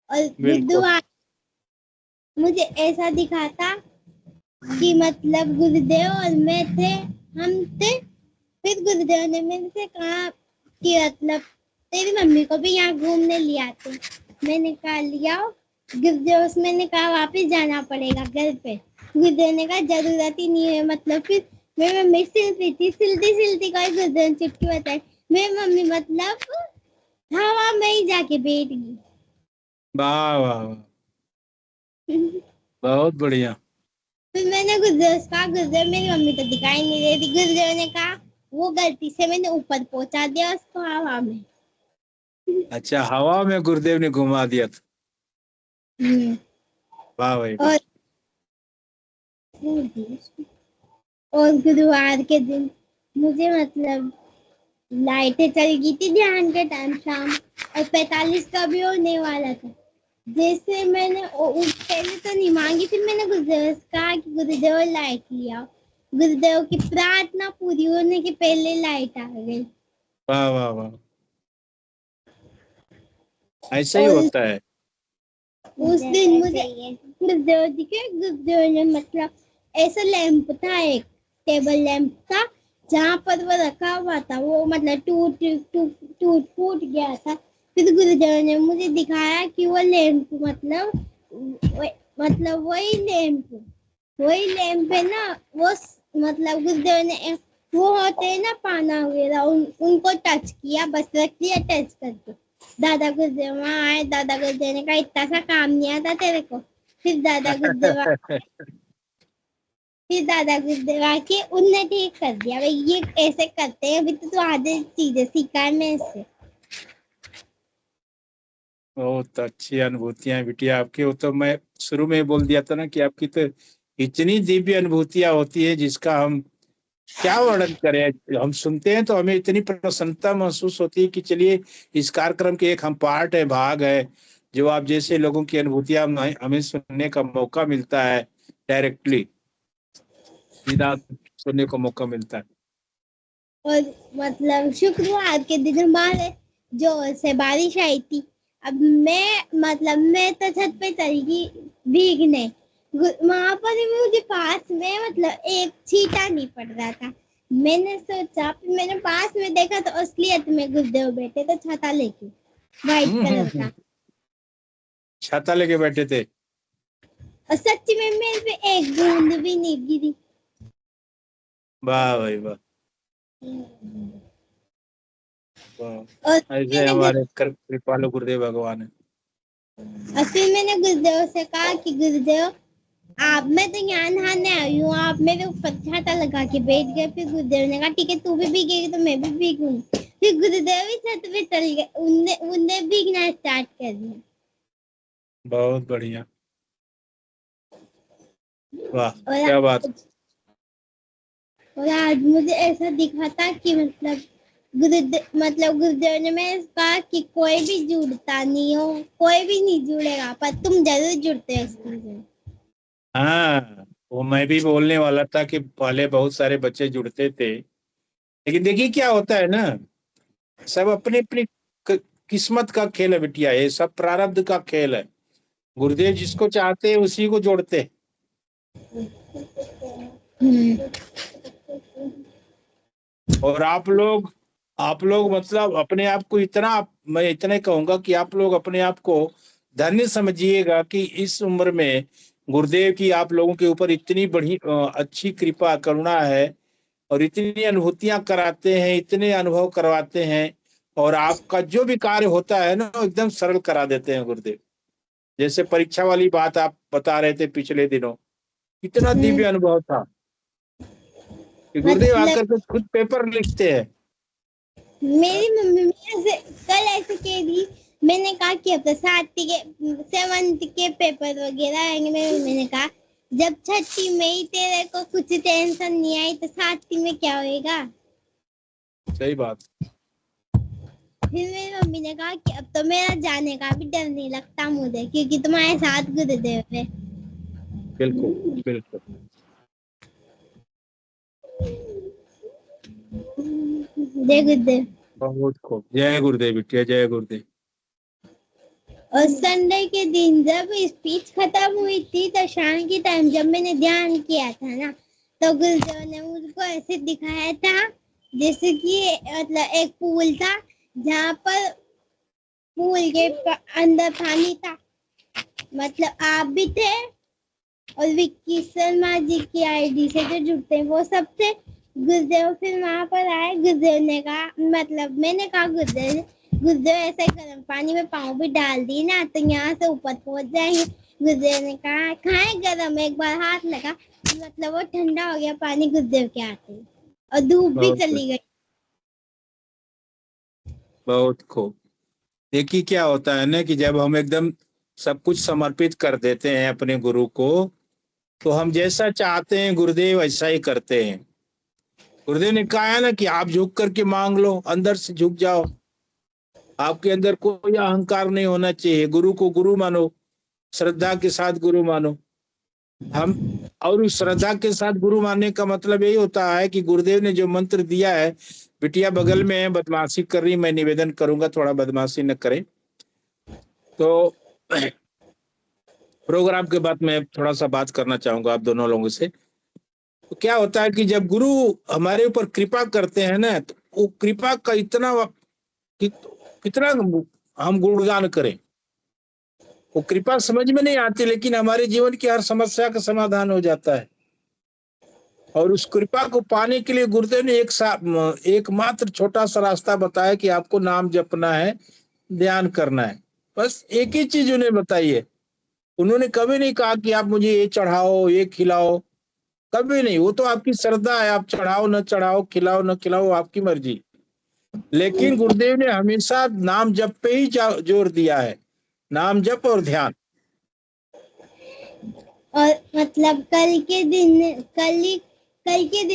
और
बिल्कुल।
बुधवार मुझे ऐसा दिखा था कि मतलब गुरुदेव और मैं थे, हम थे। फिर गुरुदेव ने मेरे से कहा कि मतलब तेरी मम्मी को भी यहाँ घूमने लिया थे। मैंने कहा लिया। गुरुदेव मैंने कहा वापस जाना पड़ेगा घर पे। गुरुदेव ने कहा जरूरत ही नहीं है। मतलब फिर मेरी मम्मी सिलती थी, सिलती सिलती कोई गुरुदेव चुटकी बताई, मेरी मम्मी मतलब हवा में ही जाके बैठ गई।
वाह वाह वाह, बहुत बढ़िया।
फिर मैंने गुरुदेव से कहा गुरुदेव मेरी मम्मी तो दिखाई नहीं दे रही। गुरुदेव ने कहा वो गलती से मैंने ऊपर पहुंचा दिया उसको हवा में।
अच्छा, हवा में गुरुदेव ने घुमा दिया था। वाह भाई वाह।
और और गुरुवार के दिन मुझे मतलब लाइटें चल गई थी ध्यान के टाइम शाम, और 45 का भी होने वाला था। जैसे मैंने पहले तो नहीं मांगी, फिर मैंने गुरुदेव से कहा कि गुरुदेव लाइट लिया। गुरुदेव की प्रार्थना पूरी होने के पहले लाइट आ गई।
वाह वाह वाह, ऐसा ही
और
होता है।
उस दिन मुझे गुरुदेव ने मतलब ऐसा लैंप था, एक टेबल लैंप था जहाँ पर वो रखा हुआ था, वो मतलब टूट फूट गया था। फिर गुरुदेव ने मुझे दिखाया कि वो लैंप मतलब वही लैंप है ना। वो मतलब गुरुदेव ने वो होते हैं ना पाना वगैरह, उनको टच किया, बस रख दिया टच करके। दादा गुरुदेव वहाँ आए, दादा गुरुदेव ने कहा इतना सा काम नहीं आता तेरे को। फिर दादा गुरुदेव आके उनने ठीक कर दिया, भाई ये ऐसे करते हैं, अभी तो आधे चीजें सीखा है मैं इससे।
बहुत अच्छी अनुभूतियां बिटिया आपकी। वो तो मैं शुरू में ही बोल दिया था ना कि आपकी तो इतनी दिव्य अनुभूतियां होती है जिसका हम क्या वर्णन करें। हम सुनते हैं तो हमें इतनी प्रसन्नता महसूस होती है कि चलिए इस कार्यक्रम के एक हम पार्ट है, भाग है, जो आप जैसे लोगों की अनुभूतियां हमें सुनने का मौका मिलता है, डायरेक्टली सीधा सुनने को मौका मिलता है।
और मतलब शुक्रवार के दिन हमारे जोर से बारिश आई थी। अब मैं तो छत पे चली गई भीगने। वहां पर ही मुझे पास में मतलब एक छींटा नहीं पड़ रहा था। मैंने सोचा, फिर मैंने पास में देखा तो असलियत में गुरुदेव बैठे थे छाता लेके, व्हाइट कलर का।
छाता लेके बैठे थे।
और सच्ची में मेरे पे एक बूंद भी नहीं गिरी।
वाह भाई वाह वाह,
और
ऐसे हमारे कृपालु गुरुदेव भगवान है।
और फिर मैंने गुरुदेव से कहा कि गुरुदेव आप, मैं तो यहाँ नहाने आई हूँ, आप मेरे ऊपर छाता लगा के बैठ गए। फिर गुरुदेव ने कहा ठीक है, तू भी भीगेगी तो मैं भी भीगूंगी। फिर गुरुदेव भी छत पे चल गए, उनने भीगना स्टार्ट कर दिया।
बहुत बढ़िया, वाह
और
क्या बात।
और आज मुझे ऐसा दिखा था कि मतलब गुरुदेव ने मैं कहा कि कोई भी जुड़ता नहीं हो, कोई भी नहीं जुड़ेगा, पर तुम जरूर जुड़ते हो इससे।
हाँ, वो मैं भी बोलने वाला था कि पहले बहुत सारे बच्चे जुड़ते थे, लेकिन देखिए क्या होता है ना, सब अपनी अपनी किस्मत का खेल है बिटिया, ये सब प्रारब्ध का खेल है। गुरुदेव जिसको चाहते हैं उसी को जोड़ते हैं। और आप लोग मतलब अपने आप को इतना, मैं इतना ही कहूंगा कि आप लोग अपने आप को धन्य समझिएगा कि इस उम्र में गुरुदेव की आप लोगों के ऊपर इतनी बड़ी अच्छी कृपा करुणा है, और इतनी अनुभूतियां कराते हैं, इतने अनुभव करवाते हैं, और आपका जो भी कार्य होता है ना वो एकदम सरल करा देते हैं गुरुदेव। जैसे परीक्षा वाली बात आप बता रहे थे पिछले दिनों, कितना दिव्य अनुभव था कि गुरुदेव आकर के खुद पेपर लिखते हैं।
मेरी मम्मी मेरे से कल ऐसे कह रही, मैंने कहा कि अब तो 7th के पेपर वगैरह आएंगे। मेरी मम्मी ने कहा जब 6th में ही तेरे को कुछ टेंशन नहीं आई तो 7th में क्या होएगा।
सही बात।
फिर मेरी मम्मी ने कहा कि अब तो मेरा जाने का भी डर नहीं लगता मुझे, क्योंकि तुम्हारे साथ गुरुदेव है।
बिल्कुल बिल्कुल।
जय गुरुदेव।
बहुत खूब, जय गुरुदेव बिटिया, जय गुरुदेव।
और संडे के दिन जब स्पीच खत्म हुई थी तो शाम के टाइम जब मैंने ध्यान किया था ना, तो गुरुदेव ने मुझको ऐसे दिखाया था जैसे कि मतलब एक पूल था, जहाँ पर पूल के अंदर पानी था, मतलब आप भी थे और विक्की शर्मा जी की आईडी से जो जुड़ते हैं वो सब थे। गुरुदेव फिर वहां पर आए। गुरुदेव ने कहा, मतलब मैंने कहा गुरुदेव ऐसे गर्म पानी में पाँव भी डाल दी ना तो यहाँ से ऊपर पहुंच जाएंगे। गुरुदेव ने कहा खाएं गरम, एक बार हाथ लगा, मतलब वो ठंडा हो गया पानी गुरुदेव के हाथ में, और धूप भी चली गई।
बहुत खूब। देखिए क्या होता है ना कि जब हम एकदम सब कुछ समर्पित कर देते हैं अपने गुरु को, तो हम जैसा चाहते हैं गुरुदेव ऐसा ही करते हैं। गुरुदेव ने कहा है ना कि आप झुक करके मांग लो, अंदर से झुक जाओ, आपके अंदर कोई अहंकार नहीं होना चाहिए। गुरु को गुरु मानो, श्रद्धा के साथ गुरु मानो। हम और उस श्रद्धा के साथ गुरु मानने का मतलब यही होता है कि गुरुदेव ने जो मंत्र दिया है, बिटिया बगल में है, बदमाशी कर रही, मैं निवेदन करूंगा थोड़ा बदमाशी न करें। तो प्रोग्राम के बाद मैं थोड़ा सा बात करना चाहूंगा आप दोनों लोगों से। तो क्या होता है कि जब गुरु हमारे ऊपर कृपा करते हैं ना, तो वो कृपा का कितना हम गुणगान करें। वो कृपा समझ में नहीं आती, लेकिन हमारे जीवन की हर समस्या का समाधान हो जाता है। और उस कृपा को पाने के लिए गुरुदेव ने एकमात्र छोटा सा रास्ता बताया कि आपको नाम जपना है, ध्यान करना है। बस एक ही चीज उन्हें बताई है। उन्होंने कभी नहीं कहा कि आप मुझे ये चढ़ाओ, ये खिलाओ, कभी नहीं। वो तो आपकी श्रद्धा है, आप चढ़ाओ न चढ़ाओ, खिलाओ न खिलाओ, आपकी मर्जी। लेकिन गुरुदेव ने हमेशा नाम जप पे ही जोर दिया है, नाम जप और ध्यान।
और मतलब कल के दिन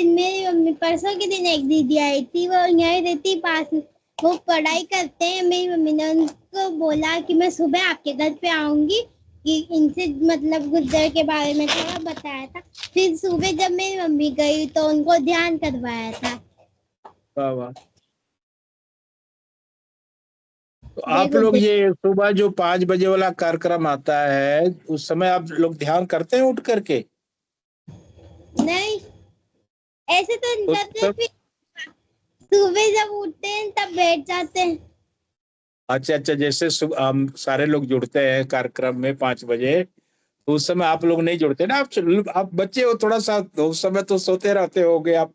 मेरी मम्मी, परसों के दिन एक दीदी आई थी, वो यहीं रहती पास में, वो पढ़ाई करते हैं। मेरी मम्मी ने उनको बोला कि मैं सुबह आपके घर पे आऊंगी, कि इनसे मतलब गुरुदेव के बारे में थोड़ा बताया था। फिर सुबह जब मेरी मम्मी गई तो उनको ध्यान करवाया था।
वाह वाह। तो
जय
आप लोग
गुरुदेव।
ये सुबह जो 5 बजे वाला कार्यक्रम आता है, उस समय आप लोग ध्यान करते हैं उठ करके?
नहीं, ऐसे तो नहीं
उस
करते।
सब
फिर सुबह जब उठते हैं तब बैठ जाते हैं।
अच्छा अच्छा, जैसे सुबह हम सारे लोग जुड़ते हैं कार्यक्रम में 5 बजे, तो उस समय आप लोग नहीं जुड़ते ना? आप बच्चे हो थोड़ा सा, तो उस समय तो सोते रहते होगे आप।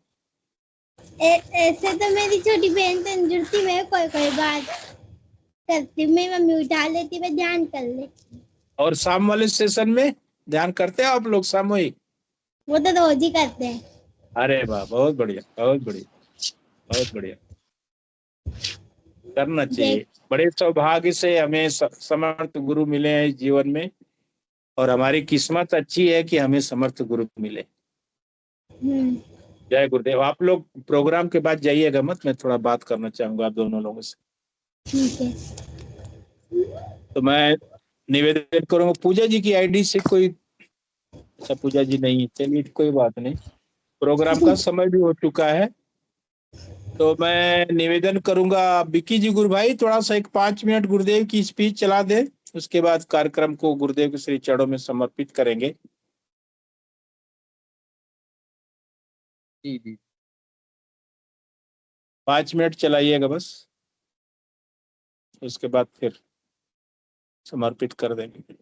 ऐसे तो मेरी छोटी बहन तो नहीं जुड़ती। मैं कोई कोई बात करती हूँ, मेरी मम्मी उठा लेती, मैं ध्यान कर लेती।
और शाम वाले सेशन में ध्यान करते हैं आप लोग सामूहिक?
वो तो रोज ही करते हैं।
अरे वाह, बहुत बढ़िया बहुत बढ़िया बहुत बढ़िया, करना चाहिए।
देख।
बड़े सौभाग्य से हमें समर्थ गुरु मिले हैं इस जीवन में, और हमारी किस्मत अच्छी है कि हमें समर्थ गुरु मिले। जय गुरुदेव। आप लोग प्रोग्राम के बाद जाइएगा मत, मैं थोड़ा बात करना चाहूंगा आप दोनों लोगों से।
ठीक है।
तो मैं निवेदन करूंगा, पूजा जी की आईडी से कोई, अच्छा पूजा जी नहीं, चलिए कोई बात नहीं, प्रोग्राम का समय भी हो चुका है। तो मैं निवेदन करूंगा, विक्की जी गुरु भाई थोड़ा सा एक 5 मिनट गुरुदेव की स्पीच चला दे, उसके बाद कार्यक्रम को गुरुदेव के श्री चरणों में समर्पित करेंगे।
जी जी।
5 मिनट चलाइएगा बस, उसके बाद फिर समर्पित कर देंगे।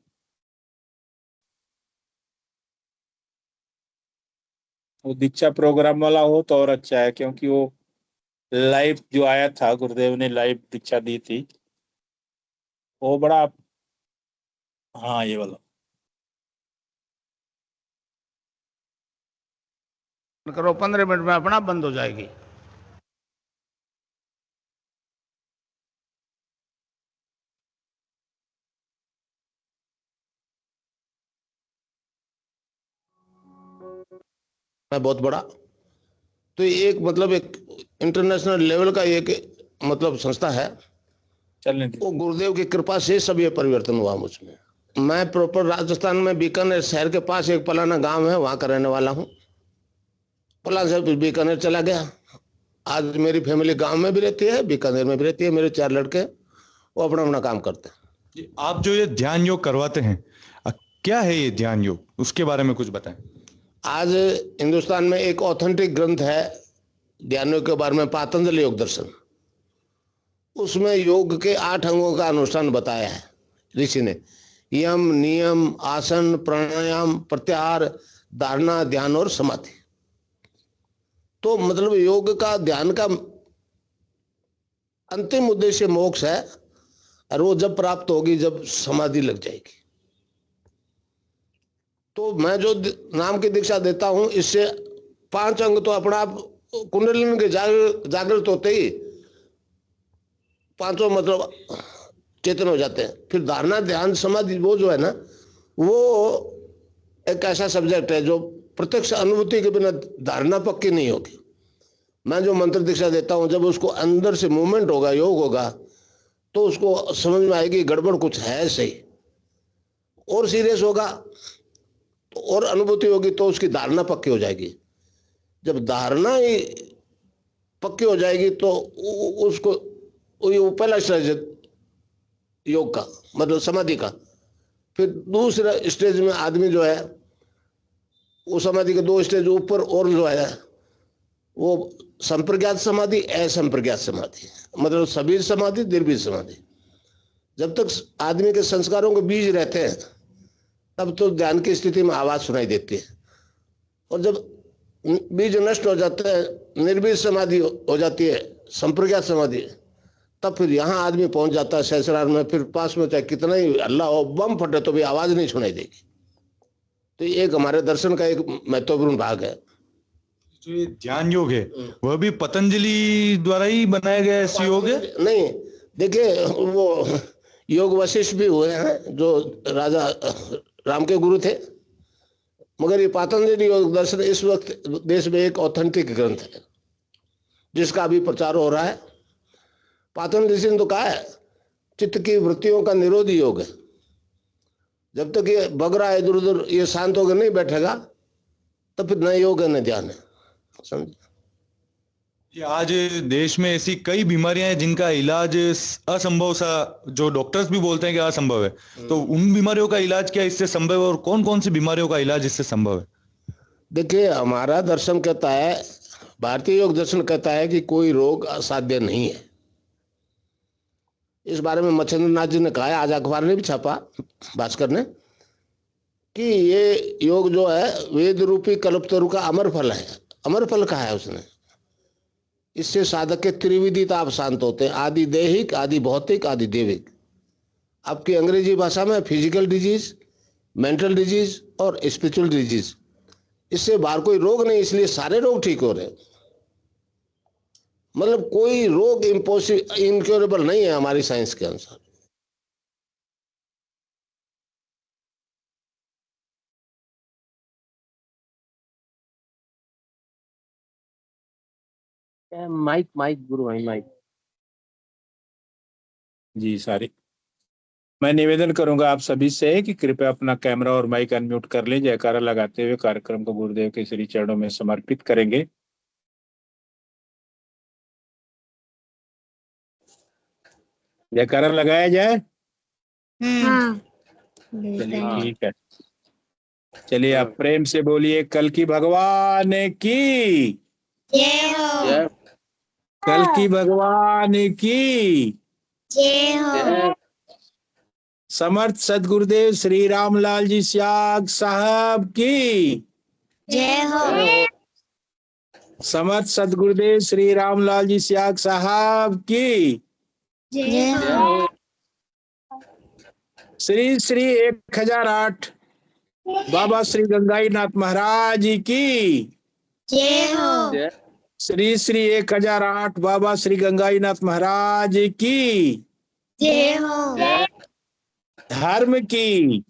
वो दीक्षा प्रोग्राम वाला हो तो और अच्छा है, क्योंकि वो लाइव जो आया था, गुरुदेव ने लाइव दीक्षा दी थी, वो बड़ा, हाँ ये वाला।
करो, 15 मिनट में अपना बंद हो जाएगी। है बहुत बड़ा। तो ये एक मतलब एक इंटरनेशनल लेवल का एक मतलब संस्था है।
चलने दे।
वो गुरुदेव की कृपा से सब ये परिवर्तन हुआ मुझमें। मैं प्रॉपर राजस्थान में बीकानेर शहर के पास एक पलाना गांव है, वहां का रहने वाला हूँ। पलान से बीकानेर चला गया। आज मेरी फैमिली गांव में भी रहती है, बीकानेर में भी रहती है। मेरे 4 लड़के, वो अपना अपना काम करते हैं।
आप जो ये ध्यान योग करवाते हैं, क्या है ये ध्यान योग, उसके बारे में कुछ बताएं।
आज हिंदुस्तान में एक ऑथेंटिक ग्रंथ है ध्यान योग के बारे में, पातंजलि योग दर्शन। उसमें योग के 8 अंगों का अनुष्ठान बताया है ऋषि ने। यम, नियम, आसन, प्राणायाम, प्रत्याहार, धारणा, ध्यान और समाधि। तो मतलब योग का, ध्यान का अंतिम उद्देश्य मोक्ष है, और वो जब प्राप्त होगी जब समाधि लग जाएगी। तो मैं जो नाम की दीक्षा देता हूं, इससे 5 अंग तो अपना आप कुंडलिनी के जागृत होते ही 5 मतलब चेतन हो जाते हैं। फिर धारणा, ध्यान, समाधि, वो जो है ना, वो एक ऐसा सब्जेक्ट है जो प्रत्यक्ष अनुभूति के बिना धारणा पक्की नहीं होगी। मैं जो मंत्र दीक्षा देता हूं, जब उसको अंदर से मूवमेंट होगा, योग होगा, तो उसको समझ में आएगी गड़बड़ कुछ है सही, और सीरियस होगा तो और अनुभूति होगी, तो उसकी धारणा पक्की हो जाएगी। जब धारणा ही पक्की हो जाएगी तो उसको वो पहला स्टेज योग का मतलब समाधि का। फिर दूसरा स्टेज में आदमी जो है, वो समाधि के 2 स्टेज ऊपर और जो है, वो संप्रज्ञात समाधि, असंप्रज्ञात समाधि, मतलब सबीज समाधि, निर्बीज समाधि। जब तक आदमी के संस्कारों के बीज रहते हैं तब तो ध्यान की स्थिति में आवाज सुनाई देती है, और जब बीज नष्ट हो जाते हैं, निर्बीज समाधि हो जाती है, संप्रज्ञात समाधि, तब फिर यहाँ आदमी पहुंच जाता है सहस्रार में। फिर पास में चाहे कितना ही हल्ला हो, बम फटे, तो भी आवाज नहीं सुनाई देगी। तो ये एक हमारे दर्शन का एक महत्वपूर्ण भाग है।
जो ये ध्यान योग है, वह भी पतंजलि द्वारा ही बनाया गया ऐसा योग है?
नहीं, देखिए वो योग वशिष्ठ भी हुए हैं जो राजा राम के गुरु थे, मगर ये पतंजलि योग दर्शन इस वक्त देश में एक ऑथेंटिक ग्रंथ है जिसका अभी प्रचार हो रहा है।
पातंजलि ऋषि ने तो कहा है चित्त की वृत्तियों का निरोध योग है। जब तक ये बग रहा है इधर उधर, ये शांत होकर नहीं बैठेगा तो फिर न योग है न ध्यान है। समझ?
आज देश में ऐसी कई बीमारियां हैं जिनका इलाज असंभव सा, जो डॉक्टर्स भी बोलते हैं कि असंभव है, तो उन बीमारियों का इलाज क्या इससे संभव है और कौन कौन सी बीमारियों का इलाज इससे संभव है?
देखिए, हमारा दर्शन कहता है, भारतीय योग दर्शन कहता है कि कोई रोग असाध्य नहीं है। इस बारे में मच्छिंद्र नाथ जी ने कहा है, आज अखबार ने भी छापा, भास्कर ने, कि ये योग जो है वेद रूपी कल्पतरु का अमर फल है। अमर फल कहा है उसने। इससे साधक के त्रिविधि ताप शांत होते हैं, आदि दैहिक, आदि भौतिक, आदि दैविक। आपकी अंग्रेजी भाषा में फिजिकल डिजीज, मेंटल डिजीज और स्पिरिचुअल डिजीज। इससे बाहर कोई रोग नहीं, इसलिए सारे रोग ठीक हो रहे हैं। मतलब कोई रोग इनक्योरेबल नहीं है हमारी साइंस के अनुसार।
माइक माइक गुरु भाई माइक।
जी सारी। मैं निवेदन करूंगा आप सभी से कि कृपया अपना कैमरा और माइक अनम्यूट कर लें। जयकारा लगाते हुए कार्यक्रम को गुरुदेव के श्री चरणों में समर्पित करेंगे। जयकारा लगाया जाए।
हाँ।
चलिए ठीक है। चलिए आप प्रेम से बोलिए, कल की भगवान की
जय हो।
कल की भगवान की
जय हो।
समर्थ सदगुरुदेव श्री रामलाल जी स्याग साहब की
जय हो।
समर्थ सदगुरुदेव श्री रामलाल जी स्याग साहब की
जय हो।
श्री श्री 1008 बाबा श्री गंगाईनाथ महाराज की
जय हो।
श्री श्री 1008 बाबा श्री गंगाईनाथ महाराज की
जय हो।
धर्म की,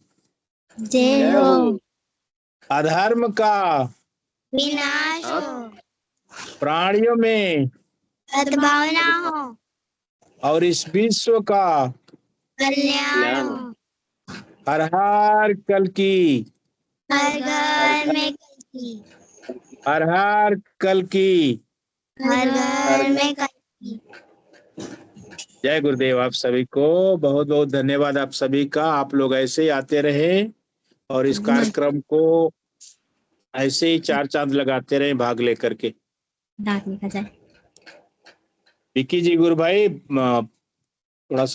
जय हो।
अधर्म का
विनाश हो,
प्राणियों में
सद्भावना हो,
और इस विश्व का
कल्याण हो।
हर हर कल की,
हर घर में कल की,
हर हर कल की।
हर घर में कल की।
जय गुरुदेव। आप सभी को बहुत बहुत धन्यवाद। आप सभी का, आप लोग ऐसे ही आते रहे और इस कार्यक्रम को ऐसे ही 4 चांद लगाते रहे भाग लेकर के।
दांत निकल जाए।
विक्की जी, गुरु भाई थोड़ा